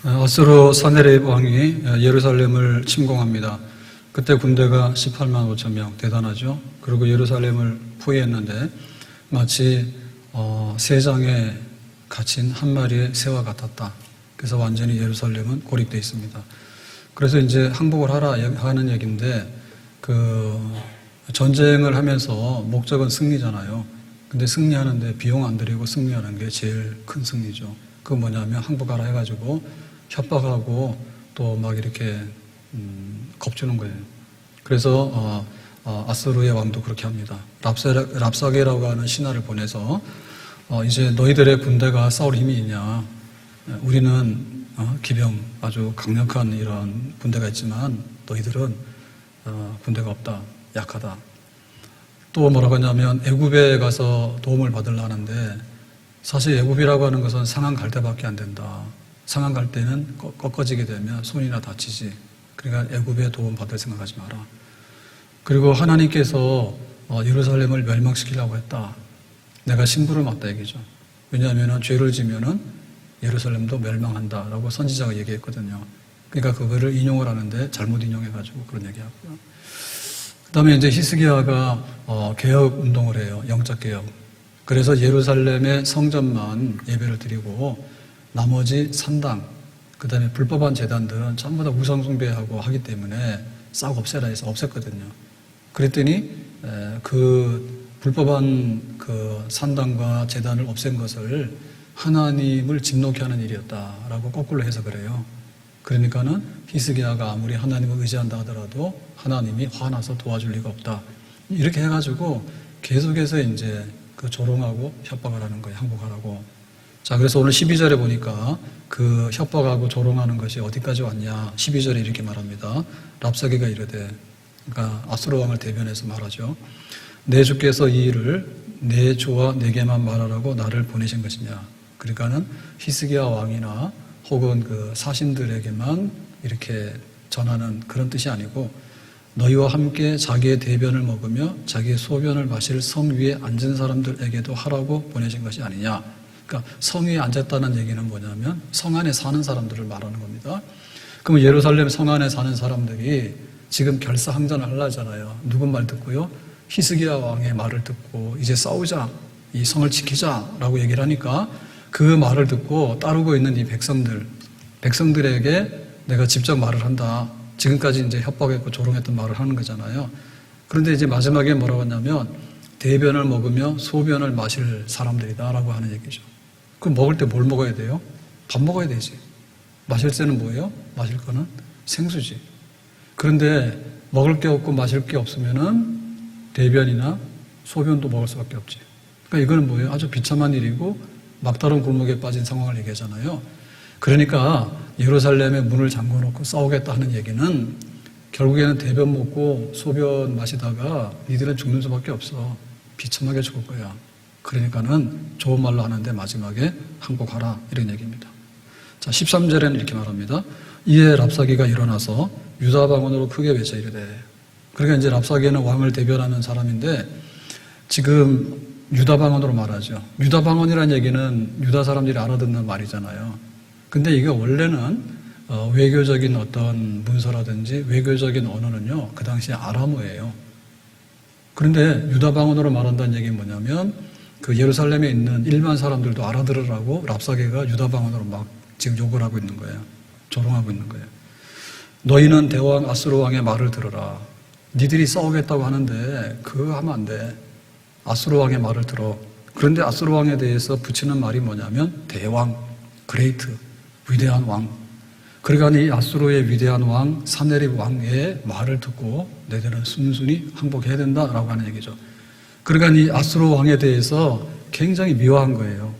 아수르 사네립 왕이 예루살렘을 침공합니다. 그때 군대가 18만 5천 명, 대단하죠. 그리고 예루살렘을 포위했는데 마치 새 장에 갇힌 한 마리의 새와 같았다. 그래서 완전히 예루살렘은 고립되어 있습니다. 그래서 이제 항복을 하라 하는 얘기인데, 전쟁을 하면서 목적은 승리잖아요. 근데 승리하는데 비용 안 들이고 승리하는 게 제일 큰 승리죠. 그건 뭐냐면 항복하라 해가지고 협박하고 또 막 이렇게 겁주는 거예요. 그래서 아수르의 왕도 그렇게 합니다. 랍사게라고 하는 신하를 보내서 이제 너희들의 군대가 싸울 힘이 있냐? 우리는 기병 아주 강력한 이런 군대가 있지만 너희들은 군대가 없다, 약하다. 또 뭐라고 하냐면 애굽에 가서 도움을 받으려 하는데 사실 애굽이라고 하는 것은 상한 갈대밖에 안 된다. 상한 갈대는 꺾어지게 되면 손이나 다치지. 그러니까 애굽에 도움 받을 생각하지 마라. 그리고 하나님께서 예루살렘을 멸망시키려고 했다. 내가 신부를 맞다 얘기죠. 왜냐하면 죄를 지면은 예루살렘도 멸망한다라고 선지자가 얘기했거든요. 그러니까 그거를 인용을 하는데 잘못 인용해가지고 그런 얘기하고요. 그 다음에 이제 히스기야가 개혁 운동을 해요. 영적 개혁. 그래서 예루살렘의 성전만 예배를 드리고 나머지 산당, 그 다음에 불법한 제단들은 전부 다 우상숭배하고 하기 때문에 싹 없애라 해서 없앴거든요. 그랬더니 그 불법한 그 산당과 제단을 없앤 것을 하나님을 진노케 하는 일이었다라고 거꾸로 해석을 해요. 그러니까는 히스기야가 아무리 하나님을 의지한다 하더라도 하나님이 화나서 도와줄 리가 없다. 이렇게 해가지고 계속해서 이제 그 조롱하고 협박을 하는 거예요. 항복하라고. 자, 그래서 오늘 12절에 보니까 그 협박하고 조롱하는 것이 어디까지 왔냐. 12절에 이렇게 말합니다. 랍사게가 이르되, 그러니까 아수르 왕을 대변해서 말하죠. 내 주께서 이 일을 내 조와 내게만 말하라고 나를 보내신 것이냐. 그러니까는 히스기야 왕이나 혹은 그 사신들에게만 이렇게 전하는 그런 뜻이 아니고 너희와 함께 자기의 대변을 먹으며 자기의 소변을 마실 성 위에 앉은 사람들에게도 하라고 보내신 것이 아니냐. 그러니까 성 위에 앉았다는 얘기는 뭐냐면 성 안에 사는 사람들을 말하는 겁니다. 그럼 예루살렘 성 안에 사는 사람들이 지금 결사항전을 하려잖아요. 누구 말 듣고요? 히스기야 왕의 말을 듣고 이제 싸우자, 이 성을 지키자라고 얘기를 하니까 그 말을 듣고 따르고 있는 이 백성들에게 내가 직접 말을 한다. 지금까지 이제 협박했고 조롱했던 말을 하는 거잖아요. 그런데 이제 마지막에 뭐라고 하냐면 대변을 먹으며 소변을 마실 사람들이다라고 하는 얘기죠. 그럼 먹을 때 뭘 먹어야 돼요? 밥 먹어야 되지. 마실 때는 뭐예요? 마실 거는 생수지. 그런데 먹을 게 없고 마실 게 없으면은 대변이나 소변도 먹을 수밖에 없지. 그러니까 이거는 뭐예요? 아주 비참한 일이고 막다른 골목에 빠진 상황을 얘기하잖아요. 그러니까 예루살렘의 문을 잠궈놓고 싸우겠다 하는 얘기는 결국에는 대변 먹고 소변 마시다가 니들은 죽는 수밖에 없어. 비참하게 죽을 거야. 그러니까는 좋은 말로 하는데 마지막에 항복하라 이런 얘기입니다. 자, 13절에는 이렇게 말합니다. 이에 랍사게가 일어나서 유다 방언으로 크게 외쳐 이르되. 그러니까 이제 랍사게는 왕을 대변하는 사람인데 지금 유다 방언으로 말하죠. 유다 방언이라는 얘기는 유다 사람들이 알아듣는 말이잖아요. 근데 이게 원래는 외교적인 어떤 문서라든지 외교적인 언어는요, 그 당시에 아람어예요. 그런데 유다 방언으로 말한다는 얘기는 뭐냐면 그 예루살렘에 있는 일반 사람들도 알아들으라고 랍사게가 유다 방언으로 막 지금 욕을 하고 있는 거예요. 조롱하고 있는 거예요. 너희는 대왕 아수르 왕의 말을 들어라. 니들이 싸우겠다고 하는데 그거 하면 안 돼. 아수르 왕의 말을 들어. 그런데 아수르 왕에 대해서 붙이는 말이 뭐냐면 대왕, 그레이트, 위대한 왕. 그러니까 이 아수르의 위대한 왕, 사네립 왕의 말을 듣고 너희들은 순순히 항복해야 된다라고 하는 얘기죠. 그러니까 이 아수르 왕에 대해서 굉장히 미워한 거예요.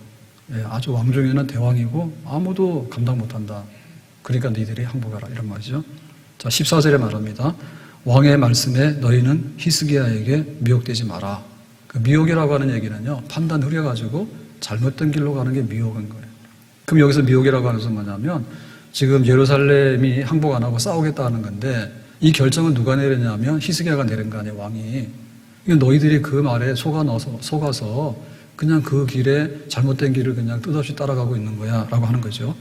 아주 왕 중에는 대왕이고 아무도 감당 못한다. 그러니까 너희들이 항복하라 이런 말이죠. 자, 14절에 말합니다. 왕의 말씀에 너희는 히스기야에게 미혹되지 마라. 그 미혹이라고 하는 얘기는요, 판단 흐려가지고 잘못된 길로 가는 게 미혹인 거예요. 그럼 여기서 미혹이라고 하는 것은 뭐냐면 지금 예루살렘이 항복 안 하고 싸우겠다 하는 건데 이 결정을 누가 내렸냐면 히스기야가 내린 거 아니에요, 왕이. 너희들이 그 말에 속아서 그냥 그 길에 잘못된 길을 그냥 뜻없이 따라가고 있는 거야 라고 하는 거죠.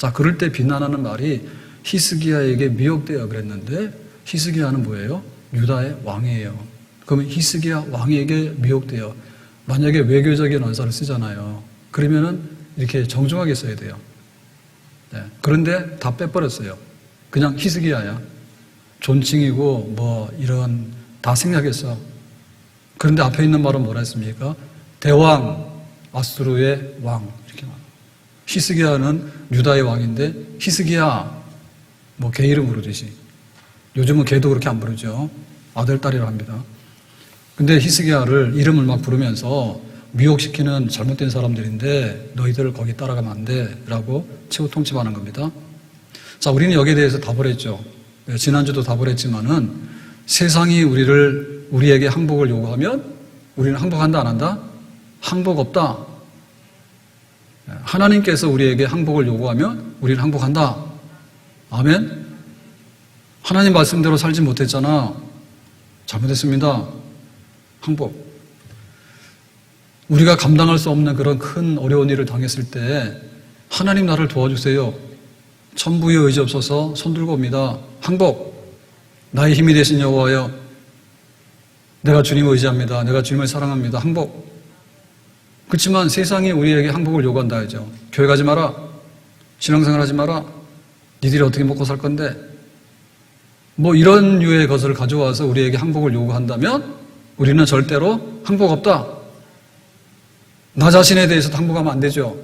자, 그럴 때 비난하는 말이 히스기야에게 미혹되어 그랬는데 히스기야는 뭐예요? 유다의 왕이에요. 그러면 히스기야 왕에게 미혹되어 만약에 외교적인 언사를 쓰잖아요. 그러면은 이렇게 정중하게 써야 돼요. 네. 그런데 다 빼버렸어요. 그냥 히스기야야. 존칭이고 뭐 이런 다 생략했어. 그런데 앞에 있는 말은 뭐라 했습니까? 대왕 아수르의 왕 이렇게 말. 히스기야는 유다의 왕인데 히스기야 뭐 개 이름 부르듯이. 요즘은 개도 그렇게 안 부르죠. 아들 딸이라 합니다. 근데 히스기야를 이름을 막 부르면서 미혹시키는 잘못된 사람들인데 너희들 거기 따라가면 안 돼 라고 최후 통첩하는 겁니다. 자, 우리는 여기에 대해서 답을 했죠. 지난주도 답을 했지만은 세상이 우리에게 항복을 요구하면 우리는 항복한다 안 한다? 항복 없다. 하나님께서 우리에게 항복을 요구하면 우리는 항복한다. 아멘. 하나님 말씀대로 살지 못했잖아. 잘못했습니다. 항복. 우리가 감당할 수 없는 그런 큰 어려운 일을 당했을 때 하나님 나를 도와주세요. 천부의 의지 없어서 손들고 옵니다. 항복. 나의 힘이 되신 여호와여, 내가 주님을 의지합니다. 내가 주님을 사랑합니다. 항복. 그렇지만 세상이 우리에게 항복을 요구한다 하죠. 교회 가지 마라. 신앙생활 하지 마라. 니들이 어떻게 먹고 살 건데. 뭐 이런 류의 것을 가져와서 우리에게 항복을 요구한다면 우리는 절대로 항복 없다. 나 자신에 대해서도 항복하면 안 되죠.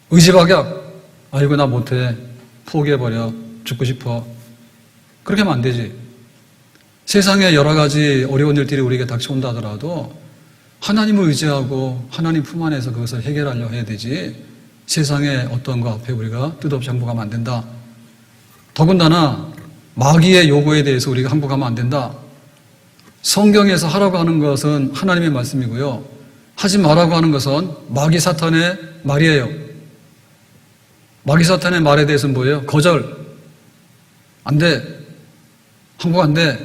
의지박약. 아이고 나 못해. 포기해버려. 죽고 싶어. 그렇게 하면 안 되지. 세상에 여러 가지 어려운 일들이 우리에게 닥쳐온다 하더라도 하나님을 의지하고 하나님 품 안에서 그것을 해결하려 해야 되지. 세상의 어떤 것 앞에 우리가 뜻없이 항복하면 안 된다. 더군다나 마귀의 요구에 대해서 우리가 항복하면 안 된다. 성경에서 하라고 하는 것은 하나님의 말씀이고요. 하지 말라고 하는 것은 마귀 사탄의 말이에요. 마귀 사탄의 말에 대해서는 뭐예요? 거절. 안 돼. 항복 안 돼.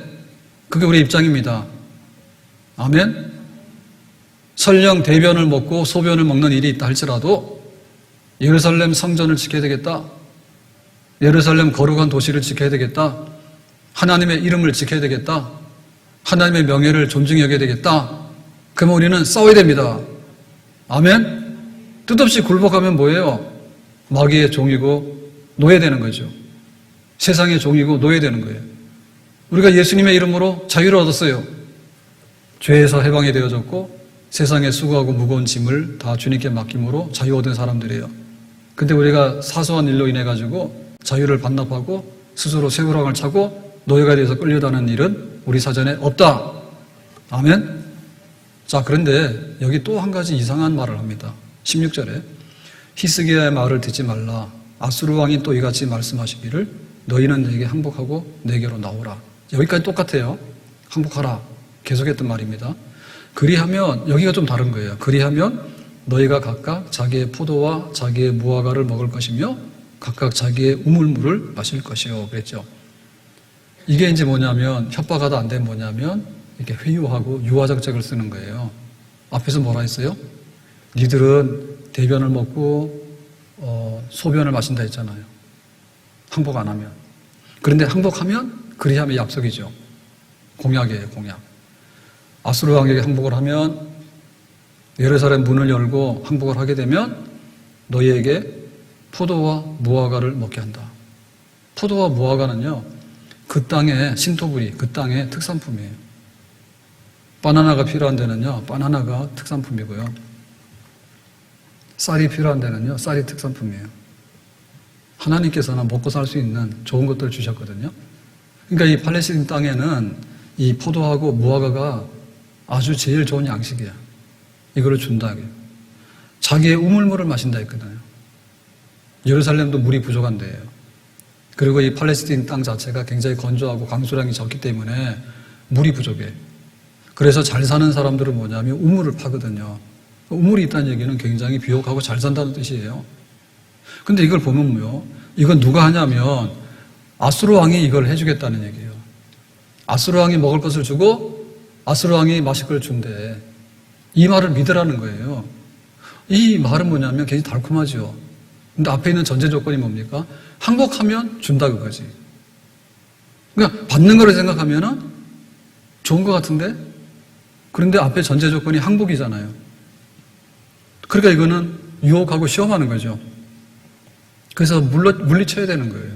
그게 우리 입장입니다. 아멘? 설령 대변을 먹고 소변을 먹는 일이 있다 할지라도 예루살렘 성전을 지켜야 되겠다. 예루살렘 거룩한 도시를 지켜야 되겠다. 하나님의 이름을 지켜야 되겠다. 하나님의 명예를 존중히 여겨야 되겠다. 그러면 우리는 싸워야 됩니다. 아멘? 뜻없이 굴복하면 뭐예요? 마귀의 종이고 노예되는 거죠. 세상의 종이고 노예되는 거예요. 우리가 예수님의 이름으로 자유를 얻었어요. 죄에서 해방이 되어졌고 세상의 수고하고 무거운 짐을 다 주님께 맡김으로 자유 얻은 사람들이에요. 근데 우리가 사소한 일로 인해 가지고 자유를 반납하고 스스로 쇠고랑을 차고 노예가 돼서 끌려다니는 일은 우리 사전에 없다. 아멘? 자, 그런데 여기 또 한 가지 이상한 말을 합니다. 16절에 히스기야의 말을 듣지 말라. 아수르 왕이 또 이같이 말씀하시기를 너희는 내게 항복하고 내게로 나오라. 여기까지 똑같아요. 항복하라. 계속했던 말입니다. 그리하면 여기가 좀 다른 거예요. 그리하면 너희가 각각 자기의 포도와 자기의 무화과를 먹을 것이며 각각 자기의 우물물을 마실 것이요. 그랬죠. 이게 이제 뭐냐면 협박하다 안 되면 뭐냐면 이렇게 회유하고 유화작작을 쓰는 거예요. 앞에서 뭐라 했어요? 니들은 대변을 먹고 소변을 마신다 했잖아요. 항복 안 하면. 그런데 항복하면 그리하면 약속이죠. 공약이에요. 공약. 아수르 왕에게 항복을 하면 예루살렘 문을 열고 항복을 하게 되면 너희에게 포도와 무화과를 먹게 한다. 포도와 무화과는요, 그 땅의 신토부리, 그 땅의 특산품이에요. 바나나가 필요한 데는요, 바나나가 특산품이고요. 쌀이 필요한 데는요, 쌀이 특산품이에요. 하나님께서는 먹고 살 수 있는 좋은 것들을 주셨거든요. 그러니까 이 팔레스틴 땅에는 이 포도하고 무화과가 아주 제일 좋은 양식이야. 이거를 준다. 자기의 우물물을 마신다 했거든요. 예루살렘도 물이 부족한 데예요. 그리고 이 팔레스틴 땅 자체가 굉장히 건조하고 강수량이 적기 때문에 물이 부족해. 그래서 잘 사는 사람들은 뭐냐면 우물을 파거든요. 우물이 있다는 얘기는 굉장히 비옥하고 잘 산다는 뜻이에요. 근데 이걸 보면요, 이건 누가 하냐면 아수르 왕이 이걸 해주겠다는 얘기예요. 아수르 왕이 먹을 것을 주고 아수르 왕이 마실 걸 준대. 이 말을 믿으라는 거예요. 이 말은 뭐냐면 굉장히 달콤하죠. 근데 앞에 있는 전제 조건이 뭡니까? 항복하면 준다 그거지. 그러니까 받는 거를 생각하면은 좋은 것 같은데? 그런데 앞에 전제 조건이 항복이잖아요. 그러니까 이거는 유혹하고 시험하는 거죠. 그래서 물리쳐야 되는 거예요.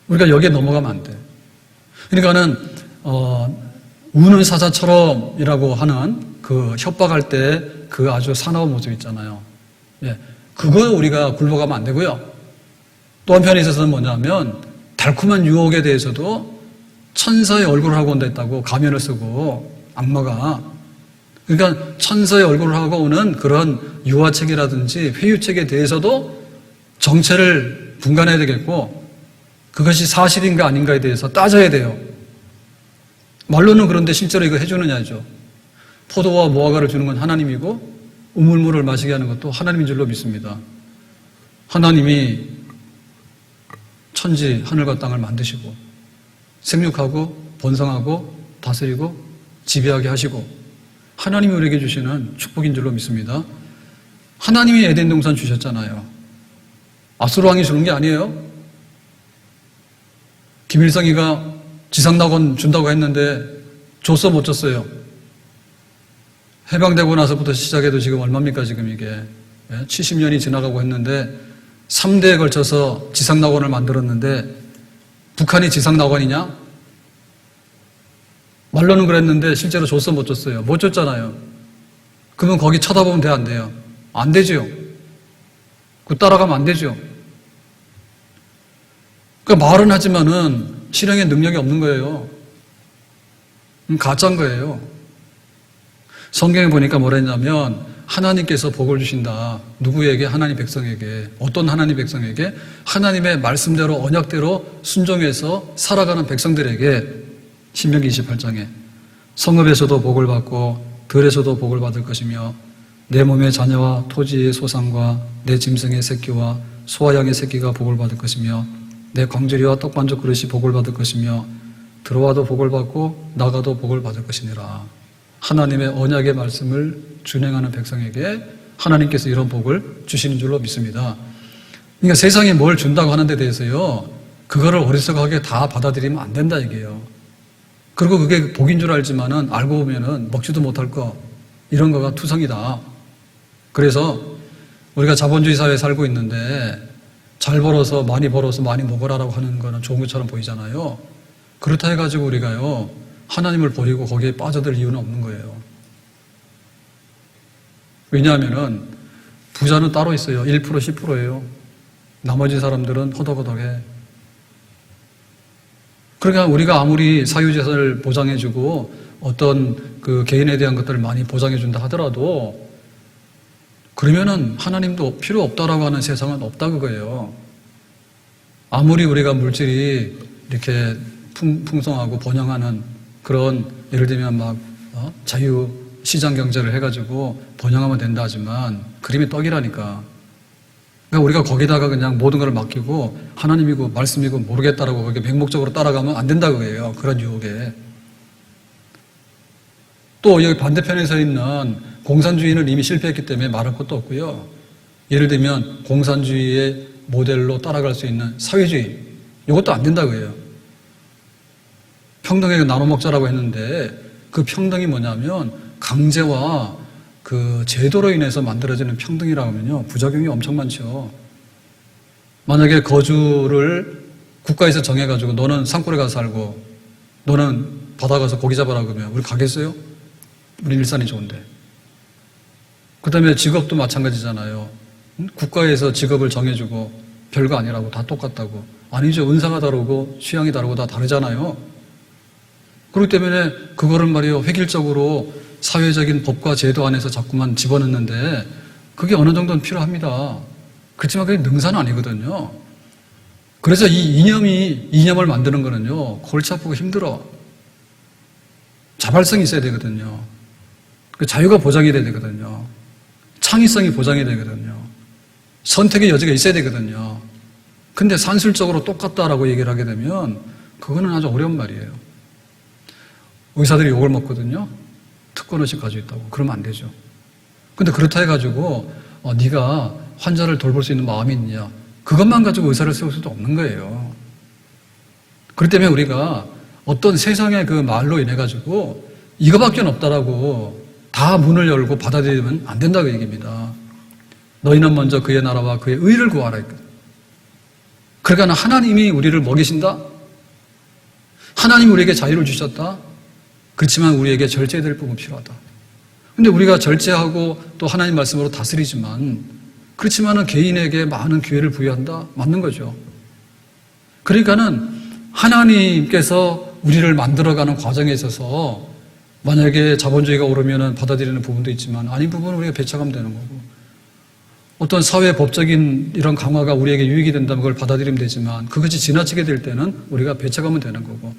우리가 여기에 넘어가면 안 돼. 그러니까는 우는 사자처럼이라고 하는 그 협박할 때 그 아주 사나운 모습 있잖아요. 예, 그거 우리가 굴복하면 안 되고요. 또 한편에 있어서는 뭐냐면 달콤한 유혹에 대해서도 천사의 얼굴을 하고 온다 했다고 가면을 쓰고 악마가. 그러니까 천사의 얼굴을 하고 오는 그런 유화책이라든지 회유책에 대해서도 정체를 분간해야 되겠고 그것이 사실인가 아닌가에 대해서 따져야 돼요. 말로는 그런데 실제로 이거 해주느냐죠. 포도와 무화과를 주는 건 하나님이고 우물물을 마시게 하는 것도 하나님인 줄로 믿습니다. 하나님이 천지 하늘과 땅을 만드시고 생육하고 번성하고 다스리고 지배하게 하시고 하나님이 우리에게 주시는 축복인 줄로 믿습니다. 하나님이 에덴 동산 주셨잖아요. 아수르 왕이 주는 게 아니에요. 김일성이가 지상낙원 준다고 했는데 줬어 못 줬어요? 해방되고 나서부터 시작해도 지금 얼마입니까 지금 이게 70년이 지나가고 했는데 3대에 걸쳐서 지상낙원을 만들었는데 북한이 지상낙원이냐? 말로는 그랬는데 실제로 줬어 못 줬어요? 못 줬잖아요. 그러면 거기 쳐다보면 돼 안 돼요? 안 되죠. 그 따라가면 안 되죠. 그러니까 말은 하지만은 실행에 능력이 없는 거예요. 가짜인 거예요. 성경에 보니까 뭐라 했냐면 하나님께서 복을 주신다. 누구에게? 하나님 백성에게. 어떤 하나님 백성에게? 하나님의 말씀대로 언약대로 순종해서 살아가는 백성들에게. 신명기 28장에 성읍에서도 복을 받고 들에서도 복을 받을 것이며 내 몸의 자녀와 토지의 소산과 내 짐승의 새끼와 소와 양의 새끼가 복을 받을 것이며 내 광주리와 떡반죽 그릇이 복을 받을 것이며 들어와도 복을 받고 나가도 복을 받을 것이니라. 하나님의 언약의 말씀을 준행하는 백성에게 하나님께서 이런 복을 주시는 줄로 믿습니다. 그러니까 세상에 뭘 준다고 하는 데 대해서요, 그거를 어리석하게 다 받아들이면 안 된다 이게요. 그리고 그게 복인 줄 알지만은 알고 보면은 먹지도 못할 거, 이런 거가 투성이다. 그래서 우리가 자본주의 사회에 살고 있는데 잘 벌어서 많이 먹으라라고 하는 거는 좋은 것처럼 보이잖아요. 그렇다 해가지고 우리가요, 하나님을 버리고 거기에 빠져들 이유는 없는 거예요. 왜냐하면은 부자는 따로 있어요. 1%, 10%예요. 나머지 사람들은 허덕허덕해. 그러니까 우리가 아무리 사유재산을 보장해주고 어떤 그 개인에 대한 것들을 많이 보장해준다 하더라도 그러면은 하나님도 필요 없다라고 하는 세상은 없다 그거예요. 아무리 우리가 물질이 이렇게 풍성하고 번영하는 그런 예를 들면 막 자유 시장 경제를 해가지고 번영하면 된다 하지만 그림이 떡이라니까. 그러니까 우리가 거기다가 그냥 모든 걸 맡기고 하나님이고 말씀이고 모르겠다라고 그렇게 맹목적으로 따라가면 안 된다 그거예요. 그런 유혹에. 또 여기 반대편에 서 있는 공산주의는 이미 실패했기 때문에 말할 것도 없고요. 예를 들면 공산주의의 모델로 따라갈 수 있는 사회주의, 이것도 안 된다 그거예요. 평등하게 나눠 먹자라고 했는데 그 평등이 뭐냐면 강제와 그 제도로 인해서 만들어지는 평등이라고 하면요, 부작용이 엄청 많죠. 만약에 거주를 국가에서 정해가지고 너는 산골에 가서 살고 너는 바다 가서 고기 잡아라 그러면 우리 가겠어요? 우리 일산이 좋은데. 그 다음에 직업도 마찬가지잖아요. 국가에서 직업을 정해주고 별거 아니라고 다 똑같다고. 아니죠. 은사가 다르고 취향이 다르고 다 다르잖아요. 그렇기 때문에 그거를 말이요, 획일적으로 사회적인 법과 제도 안에서 자꾸만 집어넣는데 그게 어느 정도는 필요합니다. 그렇지만 그게 능사는 아니거든요. 그래서 이 이념을 만드는 거는요, 골치 아프고 힘들어. 자발성이 있어야 되거든요. 자유가 보장이 돼야 되거든요. 창의성이 보장이 되거든요. 선택의 여지가 있어야 되거든요. 근데 산술적으로 똑같다라고 얘기를 하게 되면 그거는 아주 어려운 말이에요. 의사들이 욕을 먹거든요. 특권의식 가지고 있다고. 그러면 안 되죠. 근데 그렇다 해가지고 네가 환자를 돌볼 수 있는 마음이 있느냐. 그것만 가지고 의사를 세울 수도 없는 거예요. 그렇기 때문에 우리가 어떤 세상의 그 말로 인해 가지고 이거밖에 없다라고 다 문을 열고 받아들이면 안 된다고 얘기입니다. 너희는 먼저 그의 나라와 그의 의를 구하라 했거든. 그러니까 하나님이 우리를 먹이신다? 하나님이 우리에게 자유를 주셨다? 그렇지만 우리에게 절제될 부분 필요하다. 근데 우리가 절제하고 또 하나님 말씀으로 다스리지만 그렇지만은 개인에게 많은 기회를 부여한다? 맞는 거죠. 그러니까는 하나님께서 우리를 만들어가는 과정에 있어서 만약에 자본주의가 오르면은 받아들이는 부분도 있지만 아닌 부분은 우리가 배척하면 되는 거고 어떤 사회 법적인 이런 강화가 우리에게 유익이 된다면 그걸 받아들이면 되지만 그것이 지나치게 될 때는 우리가 배척하면 되는 거고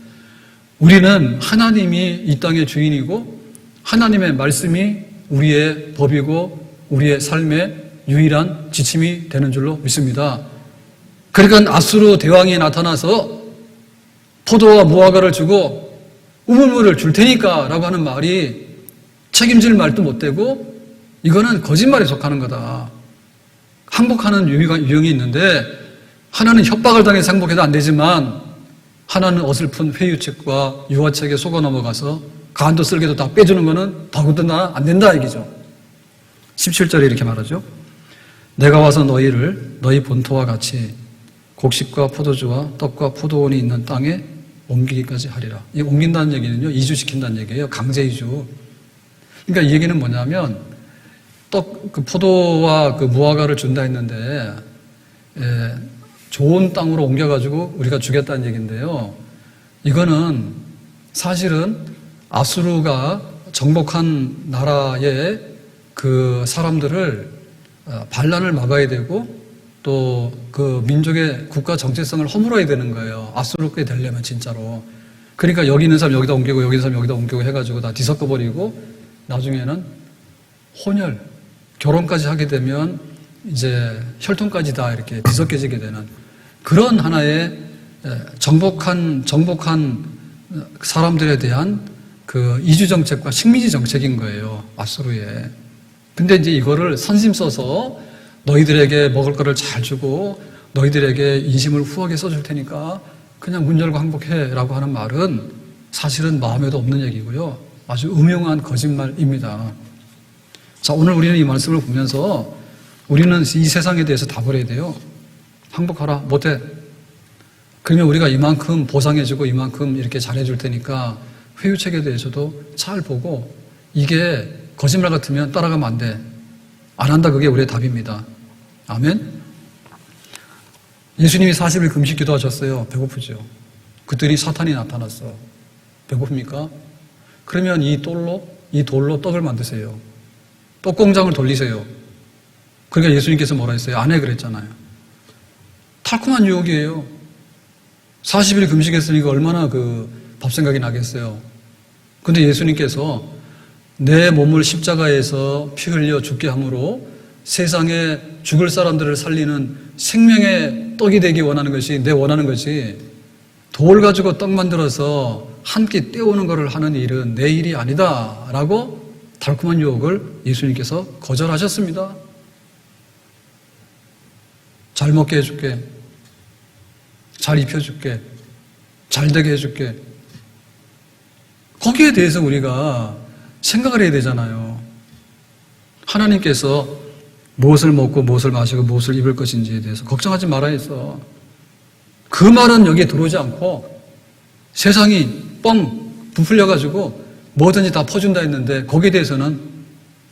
우리는 하나님이 이 땅의 주인이고 하나님의 말씀이 우리의 법이고 우리의 삶의 유일한 지침이 되는 줄로 믿습니다. 그러니까 아수르 대왕이 나타나서 포도와 무화과를 주고 우물물을 줄 테니까 라고 하는 말이 책임질 말도 못 되고 이거는 거짓말에 속하는 거다. 항복하는 유형이 있는데 하나는 협박을 당해서 항복해도 안 되지만 하나는 어설픈 회유책과 유화책에 속아 넘어가서 간도 쓸개도 다 빼주는 거는 더군다나 안 된다 얘기죠. 17절에 이렇게 말하죠. 내가 와서 너희를 너희 본토와 같이 곡식과 포도주와 떡과 포도원이 있는 땅에 옮기기까지 하리라. 이 옮긴다는 얘기는요, 이주시킨다는 얘기예요. 강제 이주. 그러니까 이 얘기는 뭐냐면 그 포도와 그 무화과를 준다 했는데 좋은 땅으로 옮겨가지고 우리가 주겠다는 얘기인데요. 이거는 사실은 아수르가 정복한 나라의 그 사람들을 반란을 막아야 되고 또 그 민족의 국가 정체성을 허물어야 되는 거예요. 아수르께 되려면 진짜로. 그러니까 여기 있는 사람 여기다 옮기고 여기 있는 사람 여기다 옮기고 해가지고 다 뒤섞어버리고 나중에는 혼혈, 결혼까지 하게 되면 이제 혈통까지 다 이렇게 뒤섞여지게 되는 그런 하나의 정복한 사람들에 대한 그 이주 정책과 식민지 정책인 거예요. 아수르에. 근데 이제 이거를 선심 써서 너희들에게 먹을 거를 잘 주고 너희들에게 인심을 후하게 써줄 테니까 그냥 문 열고 항복해라고 하는 말은 사실은 마음에도 없는 얘기고요. 아주 음흉한 거짓말입니다. 자, 오늘 우리는 이 말씀을 보면서 우리는 이 세상에 대해서 다 버려야 돼요. 항복하라. 못해. 그러면 우리가 이만큼 보상해주고 이만큼 이렇게 잘해줄 테니까 회유책에 대해서도 잘 보고 이게 거짓말 같으면 따라가면 안 돼. 안 한다. 그게 우리의 답입니다. 아멘. 예수님이 40일 금식 기도하셨어요. 배고프죠. 그랬더니 사탄이 나타났어. 배고픕니까? 그러면 이 돌로 떡을 만드세요. 떡 공장을 돌리세요. 그러니까 예수님께서 뭐라 했어요? 안 해 그랬잖아요. 달콤한 유혹이에요. 40일 금식했으니까 얼마나 그 밥 생각이 나겠어요. 근데 예수님께서 내 몸을 십자가에서 피 흘려 죽게 함으로 세상에 죽을 사람들을 살리는 생명의 떡이 되기 원하는 것이 내 원하는 것이 돌 가지고 떡 만들어서 한 끼 때우는 것을 하는 일은 내 일이 아니다 라고 달콤한 유혹을 예수님께서 거절하셨습니다. 잘 먹게 해줄게. 잘 입혀줄게. 잘 되게 해줄게. 거기에 대해서 우리가 생각을 해야 되잖아요. 하나님께서 무엇을 먹고 무엇을 마시고 무엇을 입을 것인지에 대해서 걱정하지 말아야 했어. 그 말은 여기에 들어오지 않고 세상이 뻥 부풀려가지고 뭐든지 다 퍼준다 했는데 거기에 대해서는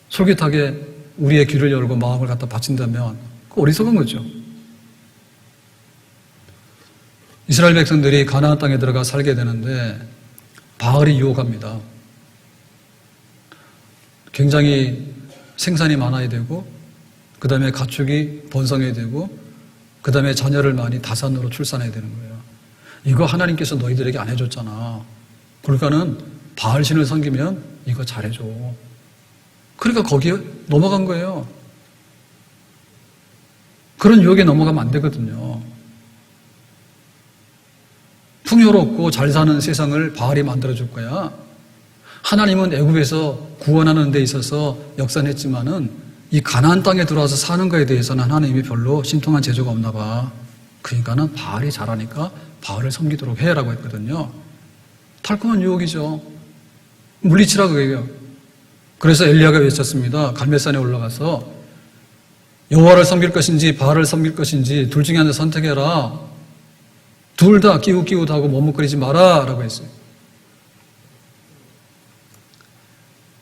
솔깃하게 우리의 귀를 열고 마음을 갖다 바친다면 그거 어리석은 거죠. 이스라엘 백성들이 가나안 땅에 들어가 살게 되는데 바알이 유혹합니다. 굉장히 생산이 많아야 되고 그 다음에 가축이 번성해야 되고 그 다음에 자녀를 많이 다산으로 출산해야 되는 거예요. 이거 하나님께서 너희들에게 안 해줬잖아. 그러니까는 바알신을 섬기면 이거 잘해줘. 그러니까 거기에 넘어간 거예요. 그런 유혹에 넘어가면 안 되거든요. 풍요롭고 잘 사는 세상을 바알이 만들어줄 거야. 하나님은 애굽에서 구원하는 데 있어서 역사했지만은 이 가나안 땅에 들어와서 사는 거에 대해서는 하나님이 별로 신통한 재주가 없나 봐. 그러니까는 바알이 잘하니까 바알을 섬기도록 해라고 했거든요. 달콤한 유혹이죠. 물리치라고 얘기해요. 그래서 엘리야가 외쳤습니다. 갈멜산에 올라가서 여호와를 섬길 것인지 바알을 섬길 것인지 둘 중에 하나 선택해라. 둘 다 끼우끼우하고 머뭇거리지 마라 라고 했어요.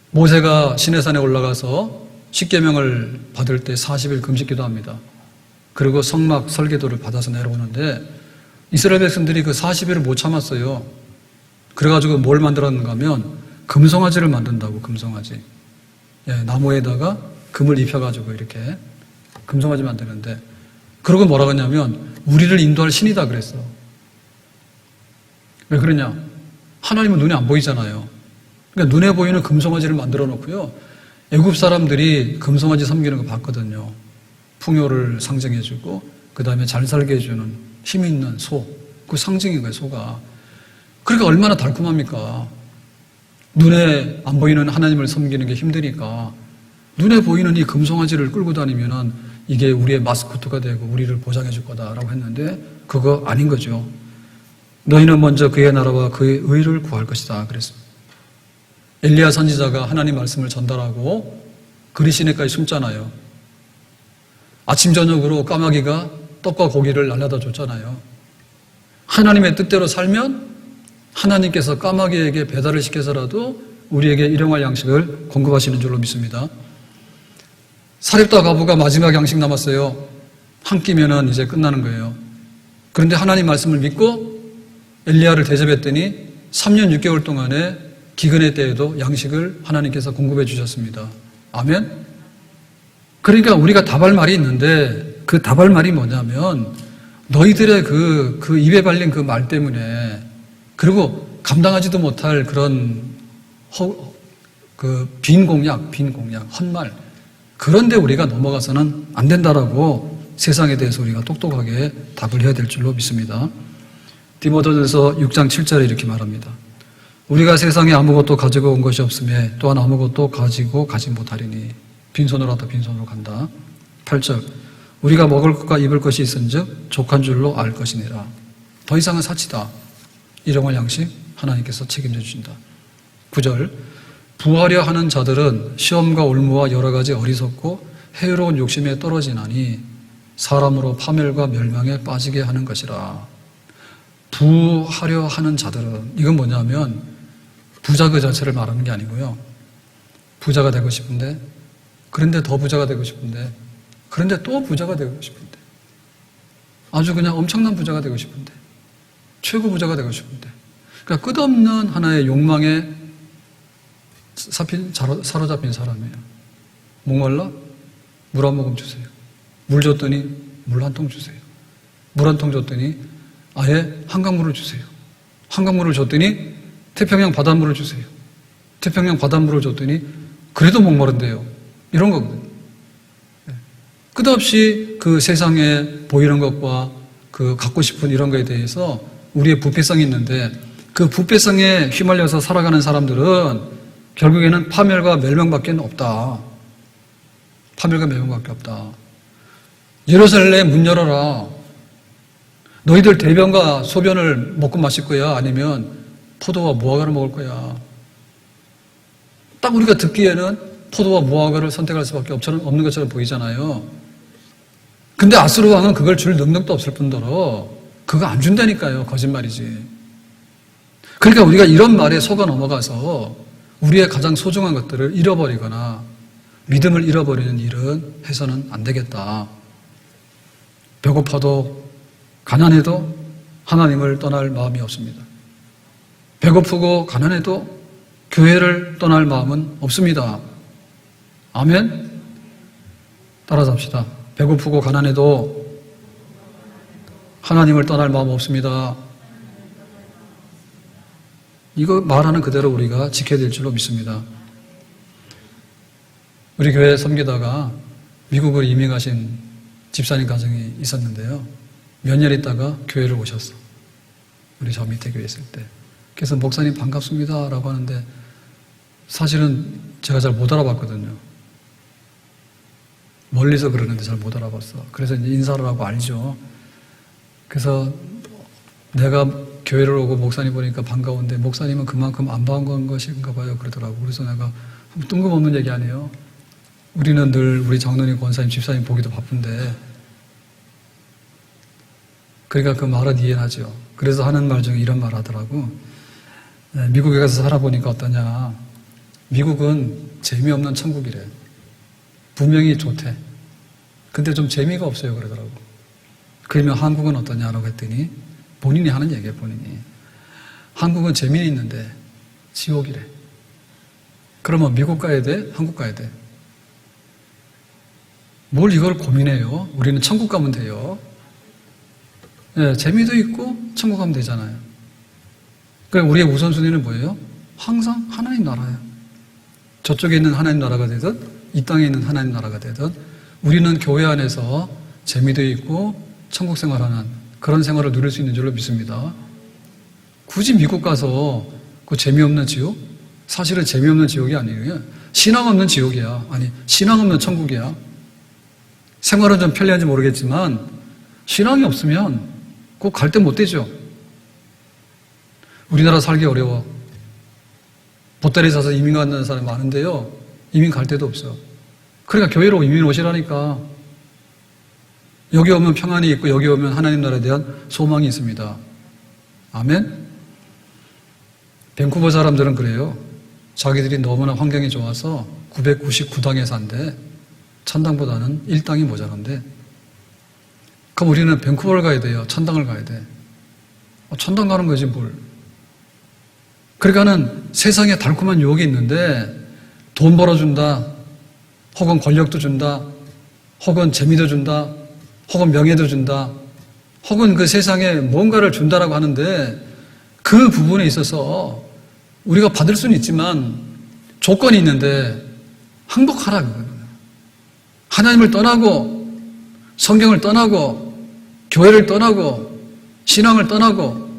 모세가 시내산에 올라가서 십계명을 받을 때 40일 금식기도 합니다. 그리고 성막 설계도를 받아서 내려오는데 이스라엘 백성들이 그 40일을 못 참았어요. 그래가지고 뭘 만들었는가 하면 금송아지를 만든다고. 금송아지. 예, 나무에다가 금을 입혀가지고 이렇게 금송아지 만드는데, 그러고 뭐라 그러냐면 우리를 인도할 신이다 그랬어. 왜 그러냐? 하나님은 눈에 안 보이잖아요. 그러니까 눈에 보이는 금송아지를 만들어 놓고요, 애굽 사람들이 금송아지 섬기는 거 봤거든요. 풍요를 상징해주고 그 다음에 잘 살게 해주는 힘 있는 소, 그 상징인 거예요. 소가. 그러니까 얼마나 달콤합니까? 눈에 안 보이는 하나님을 섬기는 게 힘드니까 눈에 보이는 이 금송아지를 끌고 다니면은 이게 우리의 마스코트가 되고 우리를 보장해 줄 거다라고 했는데 그거 아닌 거죠. 너희는 먼저 그의 나라와 그의 의를 구할 것이다 그랬습니다. 엘리야 선지자가 하나님 말씀을 전달하고 그리 시내까지 숨잖아요. 아침 저녁으로 까마귀가 떡과 고기를 날려다 줬잖아요. 하나님의 뜻대로 살면 하나님께서 까마귀에게 배달을 시켜서라도 우리에게 일용할 양식을 공급하시는 줄로 믿습니다. 사렙다 과부가 마지막 양식 남았어요. 한 끼면은 이제 끝나는 거예요. 그런데 하나님 말씀을 믿고 엘리야를 대접했더니 3년 6개월 동안에 기근의 때에도 양식을 하나님께서 공급해 주셨습니다. 아멘? 그러니까 우리가 답할 말이 있는데 그 답할 말이 뭐냐면 너희들의 그 입에 발린 그 말 때문에, 그리고 감당하지도 못할 그런 빈 공약, 헛말, 그런데 우리가 넘어가서는 안 된다라고 세상에 대해서 우리가 똑똑하게 답을 해야 될 줄로 믿습니다. 디모데전서 6장 7절에 이렇게 말합니다. 우리가 세상에 아무것도 가지고 온 것이 없음에 또한 아무것도 가지고 가지 못하리니 빈손으로 왔다 빈손으로 간다. 8절 우리가 먹을 것과 입을 것이 있은즉 족한 줄로 알 것이니라. 더 이상은 사치다. 일용할 양식 하나님께서 책임져 주신다. 9절 부하려 하는 자들은 시험과 올무와 여러 가지 어리석고 해로운 욕심에 떨어지나니 사람으로 파멸과 멸망에 빠지게 하는 것이라. 부하려 하는 자들은, 이건 뭐냐면 부자 그 자체를 말하는 게 아니고요. 부자가 되고 싶은데, 그런데 더 부자가 되고 싶은데, 그런데 또 부자가 되고 싶은데, 아주 그냥 엄청난 부자가 되고 싶은데, 최고 부자가 되고 싶은데, 그러니까 끝없는 하나의 욕망에 사로잡힌 사람이에요. 목말라? 물 한 모금 주세요. 물 줬더니 물 한 통 주세요. 물 한 통 줬더니 아예 한강물을 주세요. 한강물을 줬더니 태평양 바닷물을 주세요. 태평양 바닷물을 줬더니 그래도 목마른데요. 이런 거거든요. 끝없이 그 세상에 보이는 것과 그 갖고 싶은 이런 거에 대해서 우리의 부패성이 있는데, 그 부패성에 휘말려서 살아가는 사람들은 결국에는 파멸과 멸망밖에 없다. 파멸과 멸망밖에 없다. 예루살렘 문 열어라. 너희들 대변과 소변을 먹고 마실 거야? 아니면 포도와 무화과를 먹을 거야? 딱 우리가 듣기에는 포도와 무화과를 선택할 수밖에 없는 것처럼 보이잖아요. 근데 아수르 왕은 그걸 줄 능력도 없을 뿐더러 그거 안 준다니까요. 거짓말이지. 그러니까 우리가 이런 말에 속아 넘어가서 우리의 가장 소중한 것들을 잃어버리거나 믿음을 잃어버리는 일은 해서는 안 되겠다. 배고파도 가난해도 하나님을 떠날 마음이 없습니다. 배고프고 가난해도 교회를 떠날 마음은 없습니다. 아멘? 따라잡시다. 배고프고 가난해도 하나님을 떠날 마음 없습니다. 이거 말하는 그대로 우리가 지켜야 될 줄로 믿습니다. 우리 교회 섬기다가 미국을 이민 가신 집사님 가정이 있었는데요. 몇 년 있다가 교회를 오셨어. 우리 저 밑에 교회 있을 때. 그래서 목사님 반갑습니다 라고 하는데 사실은 제가 잘 못 알아봤거든요. 멀리서 그러는데 잘 못 알아봤어. 그래서 이제 인사를 하고 알죠. 그래서 내가 교회를 오고 목사님 보니까 반가운데 목사님은 그만큼 안 반가운 것인가 봐요. 그러더라고. 그래서 내가 뜬금없는 얘기 아니에요. 우리는 늘 우리 장로님, 권사님, 집사님 보기도 바쁜데 그러니까 그 말은 이해하죠. 그래서 하는 말 중에 이런 말 하더라고. 미국에 가서 살아보니까 어떠냐. 미국은 재미없는 천국이래. 분명히 좋대. 근데 좀 재미가 없어요. 그러더라고. 그러면 한국은 어떠냐라고 했더니 본인이 하는 얘기예요. 본인이. 한국은 재미는 있는데 지옥이래. 그러면 미국 가야 돼? 한국 가야 돼? 뭘 이걸 고민해요? 우리는 천국 가면 돼요. 네, 재미도 있고 천국 가면 되잖아요. 그러니까 우리의 우선순위는 뭐예요? 항상 하나님 나라예요. 저쪽에 있는 하나님 나라가 되든 이 땅에 있는 하나님 나라가 되든 우리는 교회 안에서 재미도 있고 천국 생활하는 그런 생활을 누릴 수 있는 줄로 믿습니다. 굳이 미국 가서 그 재미없는 지옥? 사실은 재미없는 지옥이 아니에요. 신앙 없는 지옥이야. 아니, 신앙 없는 천국이야. 생활은 좀 편리한지 모르겠지만 신앙이 없으면 꼭 갈 때 못 되죠. 우리나라 살기 어려워. 보따리 사서 이민 가는 사람이 많은데요. 이민 갈 데도 없어. 그러니까 교회로 이민 오시라니까. 여기 오면 평안이 있고 여기 오면 하나님 나라에 대한 소망이 있습니다. 아멘? 밴쿠버 사람들은 그래요. 자기들이 너무나 환경이 좋아서 999당에 산대. 천당보다는 1당이 모자란데. 그럼 우리는 밴쿠버를 가야 돼요? 천당을 가야 돼? 천당 가는 거지 뭘. 그러니까는 세상에 달콤한 유혹이 있는데 돈 벌어준다, 혹은 권력도 준다, 혹은 재미도 준다, 혹은 명예도 준다, 혹은 그 세상에 뭔가를 준다라고 하는데 그 부분에 있어서 우리가 받을 수는 있지만 조건이 있는데 항복하라 그거는. 하나님을 떠나고 성경을 떠나고 교회를 떠나고 신앙을 떠나고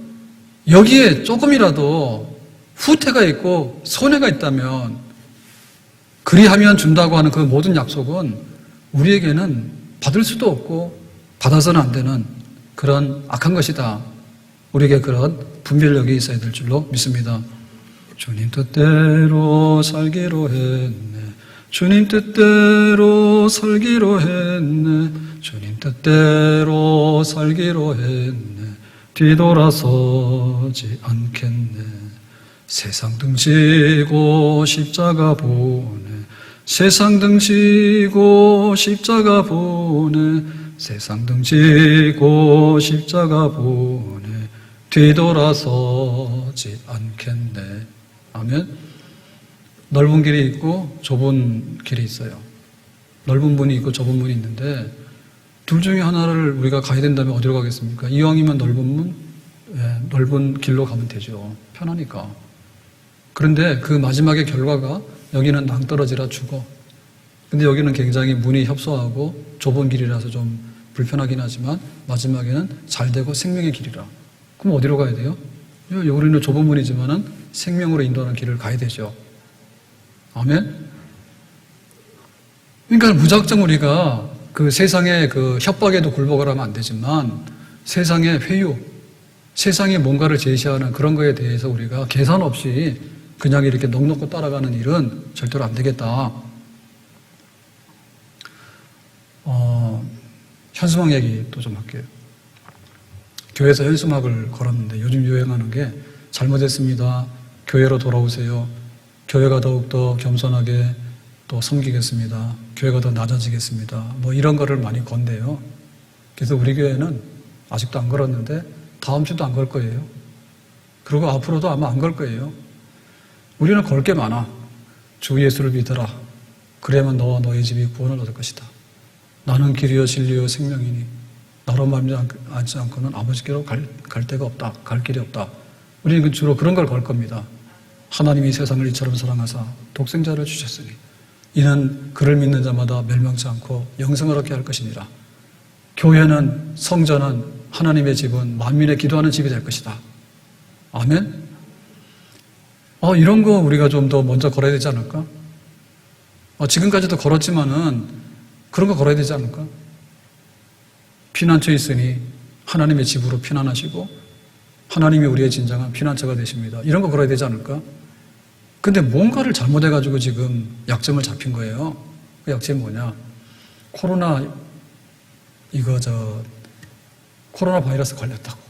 여기에 조금이라도 후퇴가 있고 손해가 있다면 그리하면 준다고 하는 그 모든 약속은 우리에게는 받을 수도 없고 받아서는 안 되는 그런 악한 것이다. 우리에게 그런 분별력이 있어야 될 줄로 믿습니다. 주님 뜻대로 살기로 했네. 주님 뜻대로 살기로 했네. 주님 뜻대로 살기로 했네. 뒤돌아서지 않겠네. 세상 등지고 십자가 보네. 세상 등지고 십자가 보네. 세상 등지고 십자가 보네. 뒤돌아서지 않겠네. 아멘. 넓은 길이 있고 좁은 길이 있어요. 넓은 문이 있고 좁은 문이 있는데 둘 중에 하나를 우리가 가야 된다면 어디로 가겠습니까? 이왕이면 넓은 문, 넓은 길로 가면 되죠. 편하니까. 그런데 그 마지막의 결과가 여기는 낭떠러지라 죽어. 근데 여기는 굉장히 문이 협소하고 좁은 길이라서 좀 불편하긴 하지만 마지막에는 잘 되고 생명의 길이라. 그럼 어디로 가야 돼요? 우리는 좁은 문이지만은 생명으로 인도하는 길을 가야 되죠. 아멘? 그러니까 무작정 우리가 그 세상의 그 협박에도 굴복을 하면 안 되지만 세상의 회유, 세상에 뭔가를 제시하는 그런 거에 대해서 우리가 계산 없이 그냥 이렇게 넋놓고 따라가는 일은 절대로 안 되겠다. 현수막 얘기 또 좀 할게요. 교회에서 현수막을 걸었는데 요즘 유행하는 게 잘못했습니다. 교회로 돌아오세요. 교회가 더욱더 겸손하게 또 섬기겠습니다. 교회가 더 낮아지겠습니다. 뭐 이런 거를 많이 건대요. 그래서 우리 교회는 아직도 안 걸었는데 다음 주도 안 걸 거예요. 그리고 앞으로도 아마 안 걸 거예요. 우리는 걸 게 많아. 주 예수를 믿어라. 그래야만 너와 너희 집이 구원을 얻을 것이다. 나는 길이요 진리요 생명이니 나로 말미암지 않고는 아버지께로 갈 데가 없다. 갈 길이 없다. 우리는 주로 그런 걸 걸 겁니다. 하나님이 세상을 이처럼 사랑하사 독생자를 주셨으니 이는 그를 믿는 자마다 멸망치 않고 영생을 얻게 할 것이니라. 교회는 성전은 하나님의 집은 만민의 기도하는 집이 될 것이다. 아멘? 이런 거 우리가 좀 더 먼저 걸어야 되지 않을까? 지금까지도 걸었지만은 그런 거 걸어야 되지 않을까? 피난처에 있으니 하나님의 집으로 피난하시고 하나님이 우리의 진정한 피난처가 되십니다. 이런 거 걸어야 되지 않을까? 근데 뭔가를 잘못해가지고 지금 약점을 잡힌 거예요. 그 약점이 뭐냐? 코로나 바이러스 걸렸다고.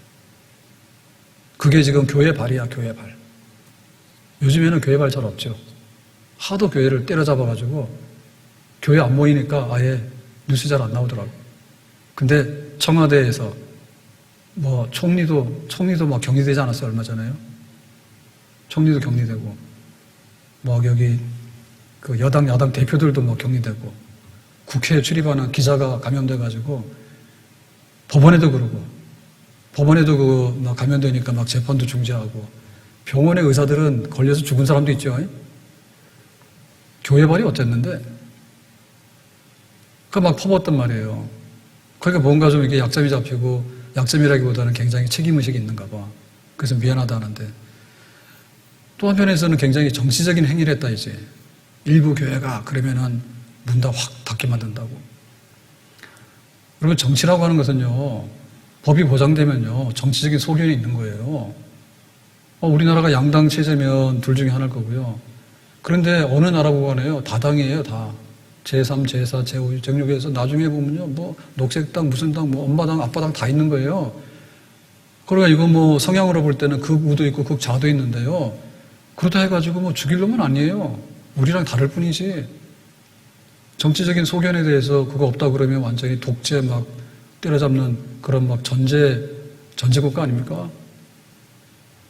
그게 지금 교회 발이야, 교회 발. 요즘에는 교회 발 잘 없죠. 하도 교회를 때려잡아가지고 교회 안 모이니까 아예 뉴스 잘 안 나오더라고. 근데 청와대에서 뭐 총리도 막 격리되지 않았어요, 얼마 전에요? 총리도 격리되고, 뭐 여기 그 여당, 야당 대표들도 뭐 격리되고, 국회에 출입하는 기자가 감염돼가지고, 법원에도 그러고, 법원에도 막 감염되니까 막 재판도 중지하고, 병원의 의사들은 걸려서 죽은 사람도 있죠. 교회 발이 어쨌는데? 그 막 퍼붓단 말이에요. 그러니까 뭔가 좀 이게 약점이 잡히고, 약점이라기보다는 굉장히 책임의식이 있는가 봐. 그래서 미안하다 하는데. 또 한편에서는 굉장히 정치적인 행위를 했다, 이제. 일부 교회가 그러면은 문 다 확 닫게 만든다고. 그러면 정치라고 하는 것은요, 법이 보장되면요, 정치적인 소견이 있는 거예요. 우리나라가 양당 체제면 둘 중에 하나일 거고요. 그런데 어느 나라 보관해요? 다당이에요, 다. 제3, 제4, 제5, 제6에서 나중에 보면요, 뭐, 녹색당, 무슨 당, 뭐, 엄마당, 아빠당 다 있는 거예요. 그러니까 이거 뭐, 성향으로 볼 때는 극우도 있고 극좌도 있는데요. 그렇다 해가지고 뭐, 죽일 놈은 아니에요. 우리랑 다를 뿐이지. 정치적인 소견에 대해서 그거 없다 그러면 완전히 독재 막 때려잡는 그런 막 전제국가 아닙니까?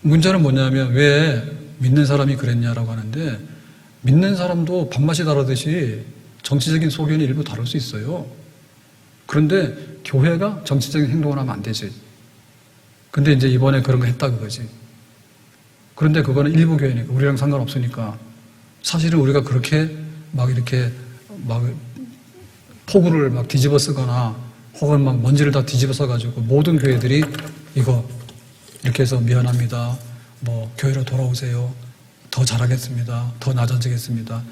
문제는 뭐냐면 왜 믿는 사람이 그랬냐라고 하는데 믿는 사람도 밥맛이 다르듯이 정치적인 소견이 일부 다를 수 있어요. 그런데 교회가 정치적인 행동을 하면 안 되지. 근데 이제 이번에 그런 거 했다 그거지. 그런데 그거는 일부 교회니까 우리랑 상관없으니까 사실은 우리가 그렇게 막 이렇게 막 포구를 막 뒤집어 쓰거나 혹은 막 먼지를 다 뒤집어 써가지고 모든 교회들이 이거 이렇게 해서 미안합니다. 뭐 교회로 돌아오세요. 더 잘하겠습니다. 더 낮아지겠습니다.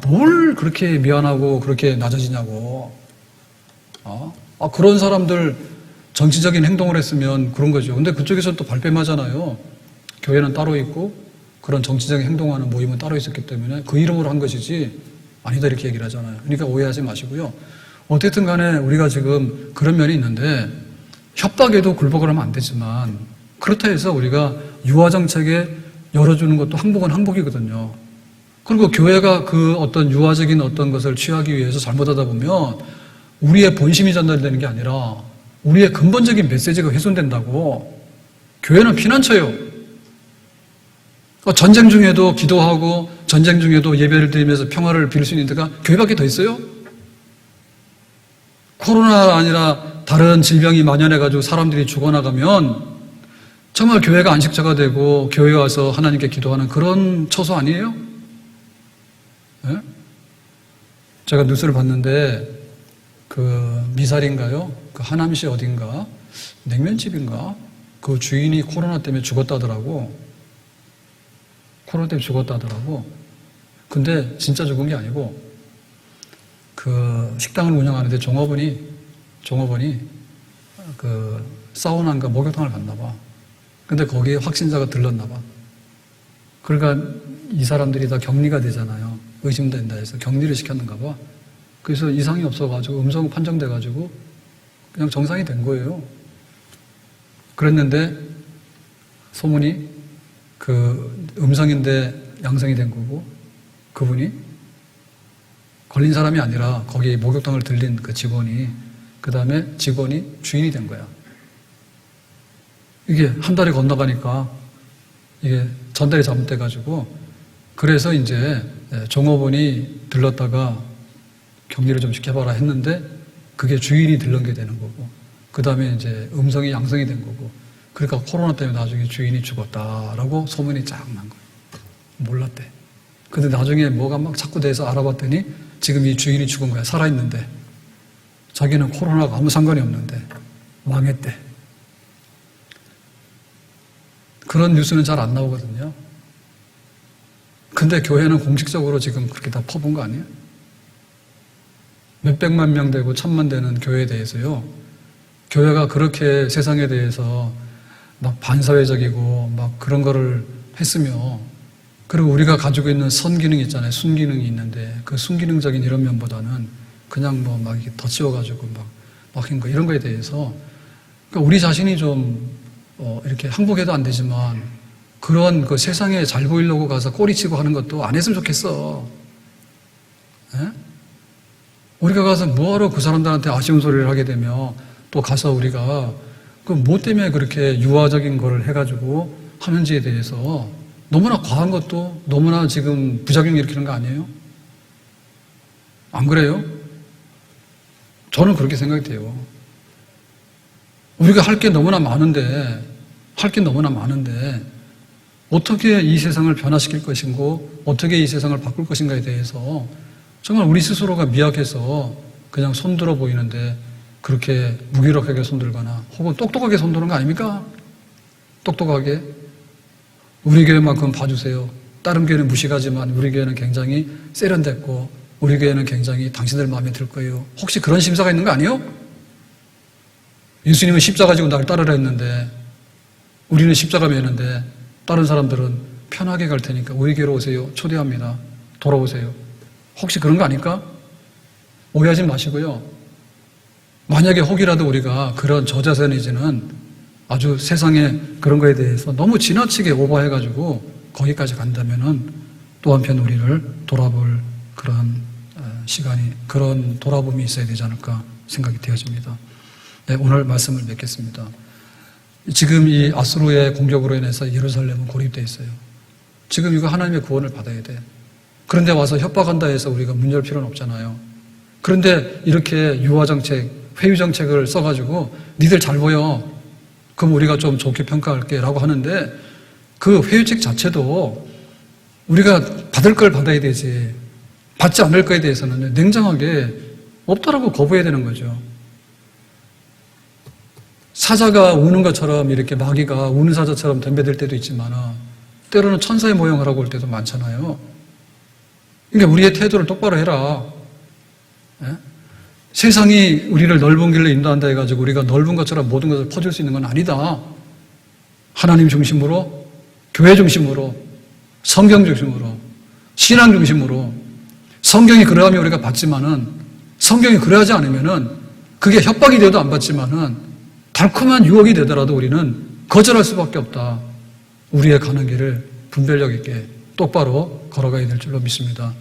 뭘 그렇게 미안하고 그렇게 낮아지냐고. 그런 사람들 정치적인 행동을 했으면 그런 거죠. 근데 그쪽에서 또 발뺌하잖아요. 교회는 따로 있고 그런 정치적인 행동하는 모임은 따로 있었기 때문에 그 이름으로 한 것이지 아니다 이렇게 얘기를 하잖아요. 그러니까 오해하지 마시고요. 어쨌든 간에 우리가 지금 그런 면이 있는데 협박에도 굴복을 하면 안 되지만 그렇다 해서 우리가 유아정책에 열어주는 것도 항복은 항복이거든요. 그리고 교회가 그 어떤 유아적인 어떤 것을 취하기 위해서 잘못하다 보면 우리의 본심이 전달되는 게 아니라 우리의 근본적인 메시지가 훼손된다고. 교회는 피난처예요. 전쟁 중에도 기도하고 전쟁 중에도 예배를 드리면서 평화를 빌 수 있는 데가 교회밖에 더 있어요? 코로나가 아니라 다른 질병이 만연해가지고 사람들이 죽어나가면 정말 교회가 안식처가 되고 교회에 와서 하나님께 기도하는 그런 처소 아니에요? 네? 제가 뉴스를 봤는데 그 미사리인가요? 그 하남시 어딘가 냉면집인가? 그 주인이 코로나 때문에 죽었다더라고. 코로나 때문에 죽었다더라고. 근데 진짜 죽은 게 아니고 그 식당을 운영하는데 종업원이 그 사우나인가 목욕탕을 갔나 봐. 근데 거기에 확진자가 들렀나 봐. 그러니까 이 사람들이 다 격리가 되잖아요. 의심된다 해서 격리를 시켰는가 봐. 그래서 이상이 없어가지고 음성 판정돼가지고 그냥 정상이 된 거예요. 그랬는데 소문이 그 음성인데 양성이 된 거고 그분이 걸린 사람이 아니라 거기 목욕탕을 들린 그 직원이 그 다음에 직원이 주인이 된 거야. 이게 한 달이 건너가니까 이게 전달이 잘못돼가지고 그래서 이제 종업원이 들렀다가 격리를 좀 시켜봐라 했는데 그게 주인이 들른 게 되는 거고 그 다음에 이제 음성이 양성이 된 거고 그러니까 코로나 때문에 나중에 주인이 죽었다라고 소문이 쫙 난 거예요. 몰랐대. 근데 나중에 뭐가 막 자꾸 돼서 알아봤더니 지금 이 주인이 죽은 거야. 살아있는데. 자기는 코로나가 아무 상관이 없는데 망했대. 그런 뉴스는 잘 안 나오거든요. 근데 교회는 공식적으로 지금 그렇게 다 퍼본 거 아니에요? 몇백만 명 되고 천만 되는 교회에 대해서요. 교회가 그렇게 세상에 대해서 막 반사회적이고 막 그런 거를 했으며, 그리고 우리가 가지고 있는 선기능이 있잖아요. 순기능이 있는데 그 순기능적인 이런 면보다는 그냥 뭐 막 이렇게 덧씌워가지고 막 막힌 거 이런 거에 대해서, 그러니까 우리 자신이 좀 이렇게 항복해도 안 되지만 그런 그 세상에 잘 보이려고 가서 꼬리치고 하는 것도 안 했으면 좋겠어. 에? 우리가 가서 뭐하러 그 사람들한테 아쉬운 소리를 하게 되며 또 가서 우리가 그 뭐 때문에 그렇게 유화적인 거를 해가지고 하는지에 대해서 너무나 과한 것도 너무나 지금 부작용 일으키는 거 아니에요? 안 그래요? 저는 그렇게 생각이 돼요. 우리가 할 게 너무나 많은데 어떻게 이 세상을 변화시킬 것인고 어떻게 이 세상을 바꿀 것인가에 대해서 정말 우리 스스로가 미약해서 그냥 손들어 보이는데 그렇게 무기력하게 손들거나 혹은 똑똑하게 손드는 거 아닙니까? 똑똑하게. 우리 교회만큼 봐주세요. 다른 교회는 무식하지만 우리 교회는 굉장히 세련됐고 우리 교회는 굉장히 당신들 마음에 들 거예요. 혹시 그런 심사가 있는 거 아니에요? 예수님은 십자가 지고 나를 따르라 했는데 우리는 십자가 매는데 다른 사람들은 편하게 갈 테니까 우리 교회로 오세요. 초대합니다. 돌아오세요. 혹시 그런 거 아닐까? 오해하지 마시고요. 만약에 혹이라도 우리가 그런 저자세 내지는 아주 세상에 그런 거에 대해서 너무 지나치게 오버해가지고 거기까지 간다면은 또 한편 우리를 돌아볼 그런 시간이, 그런 돌아봄이 있어야 되지 않을까 생각이 되어집니다. 네, 오늘 말씀을 맺겠습니다. 지금 이 아수르의 공격으로 인해서 예루살렘은 고립되어 있어요. 지금 이거 하나님의 구원을 받아야 돼. 그런데 와서 협박한다 해서 우리가 문 열 필요는 없잖아요. 그런데 이렇게 유화정책, 회유정책을 써가지고 니들 잘 보여. 그럼 우리가 좀 좋게 평가할게 라고 하는데 그 회유책 자체도 우리가 받을 걸 받아야 되지 받지 않을 거에 대해서는 냉정하게 없다라고 거부해야 되는 거죠. 사자가 우는 것처럼 이렇게 마귀가 우는 사자처럼 덤벼들 때도 있지만 때로는 천사의 모형을 하고 올 때도 많잖아요. 그러니까 우리의 태도를 똑바로 해라. 예? 세상이 우리를 넓은 길로 인도한다 해가지고 우리가 넓은 것처럼 모든 것을 퍼줄 수 있는 건 아니다. 하나님 중심으로, 교회 중심으로, 성경 중심으로, 신앙 중심으로. 성경이 그러하면 우리가 받지만은 성경이 그러하지 않으면은 그게 협박이 되어도 안 받지만은 달콤한 유혹이 되더라도 우리는 거절할 수밖에 없다. 우리의 가는 길을 분별력 있게 똑바로 걸어가야 될 줄로 믿습니다.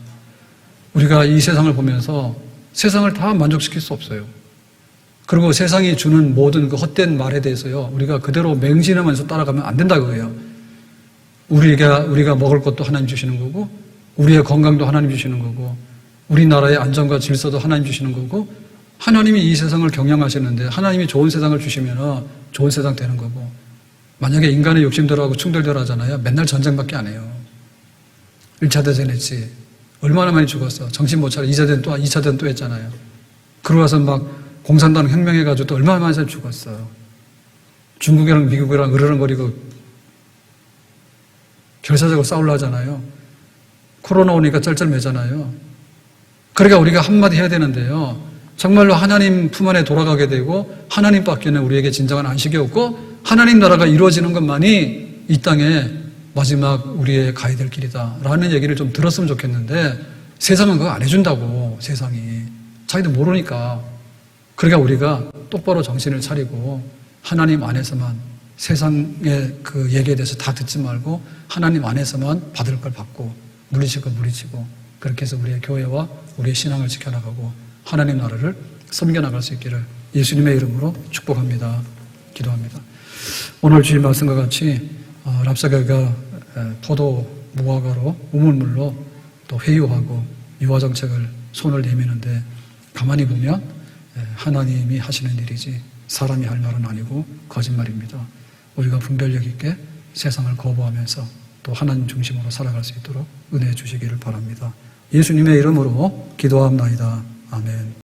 우리가 이 세상을 보면서 세상을 다 만족시킬 수 없어요. 그리고 세상이 주는 모든 그 헛된 말에 대해서요, 우리가 그대로 맹신하면서 따라가면 안 된다 그거예요. 우리가 먹을 것도 하나님 주시는 거고, 우리의 건강도 하나님 주시는 거고, 우리나라의 안정과 질서도 하나님 주시는 거고, 하나님이 이 세상을 경영하시는데 하나님이 좋은 세상을 주시면 좋은 세상 되는 거고, 만약에 인간의 욕심대로 충돌대로 하잖아요. 맨날 전쟁밖에 안 해요. 1차 대전 했지. 얼마나 많이 죽었어. 정신 못 차려. 2차 대전 또 했잖아요. 그러고 와서 막 공산당 혁명해가지고 또 얼마나 많은 사람이 죽었어요. 중국이랑 미국이랑 으르렁거리고 결사적으로 싸우려 하잖아요. 코로나 오니까 쩔쩔매잖아요. 그러니까 우리가 한마디 해야 되는데요. 정말로 하나님 품 안에 돌아가게 되고 하나님밖에는 우리에게 진정한 안식이 없고 하나님 나라가 이루어지는 것만이 이 땅에 마지막 우리의 가야 될 길이다 라는 얘기를 좀 들었으면 좋겠는데 세상은 그거 안 해준다고. 세상이 자기도 모르니까. 그러니까 우리가 똑바로 정신을 차리고 하나님 안에서만, 세상의 그 얘기에 대해서 다 듣지 말고 하나님 안에서만 받을 걸 받고 물리칠 걸 물리치고, 그렇게 해서 우리의 교회와 우리의 신앙을 지켜나가고 하나님 나라를 섬겨나갈 수 있기를 예수님의 이름으로 축복합니다. 기도합니다. 오늘 주신 말씀과 같이 랍사가가 포도 무화과로 우물물로 또 회유하고 유화정책을 손을 내미는데 가만히 보면 하나님이 하시는 일이지 사람이 할 말은 아니고 거짓말입니다. 우리가 분별력 있게 세상을 거부하면서 또 하나님 중심으로 살아갈 수 있도록 은혜 주시기를 바랍니다. 예수님의 이름으로 기도합나이다. 아멘.